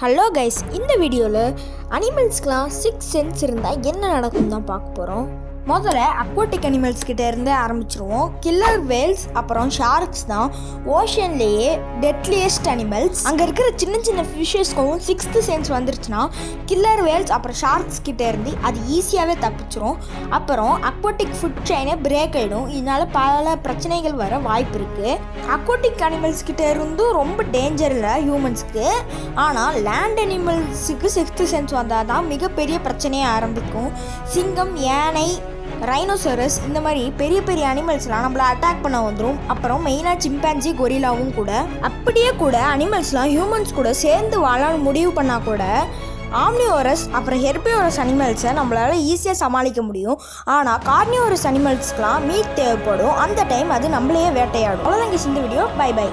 Hello guys, இந்த வீடியோவில் அனிமல்ஸ்க்கெலாம் 6 sense இருந்தால் என்ன நடக்கும் தான் பார்க்க போகிறோம். முதல்ல அக்வாட்டிக் அனிமல்ஸ் கிட்ட இருந்து ஆரம்பிச்சிருவோம். கில்லர் வேல்ஸ் அப்புறம் ஷார்க்ஸ் தான் ஓஷன்லேயே டெட்லியஸ்ட் அனிமல்ஸ். அங்கே இருக்கிற சின்ன சின்ன ஃபிஷ்ஷஸ்க்கும் 6th சென்ஸ் வந்துருச்சுன்னா கில்லர் வேல்ஸ் அப்புறம் ஷார்க்ஸ் கிட்ட இருந்து அது ஈஸியாகவே தப்பிச்சிரும். அப்புறம் அக்வாட்டிக் ஃபுட் செயினே பிரேக் ஆகிடும். இதனால பல பிரச்சனைகள் வர வாய்ப்பு இருக்குது. அக்வாட்டிக் அனிமல்ஸ் கிட்ட இருந்தும் ரொம்ப டேஞ்சர் இல்லை ஹியூமன்ஸ்க்கு. ஆனால் லேண்ட் அனிமல்ஸுக்கு 6th சென்ஸ் வந்தால் தான் மிகப்பெரிய பிரச்சனையே ஆரம்பிக்கும். சிங்கம், யானை, ரைனோசரஸ் இந்த மாதிரி பெரிய பெரிய அனிமல்ஸ்லாம் நம்மளை அட்டாக் பண்ண வந்துடும். அப்புறம் மெயினாக சிம்பான்சி, கொரிலாவும் கூட. அப்படியே கூட அனிமல்ஸ்லாம் ஹியூமன்ஸ் கூட சேர்ந்து வாழ முடிவு பண்ணால் கூட ஆம்னிவோரஸ் அப்புறம் ஹெர்பிவோரஸ் அனிமல்ஸை நம்மளால் ஈஸியாக சமாளிக்க முடியும். ஆனால் கார்னிவோரஸ் அனிமல்ஸ்க்கெலாம் மீட் தேவைப்படும். அந்த டைம் அது நம்மளையே வேட்டையாடும். அவ்வளோதாங்க இந்த வீடியோ. By by.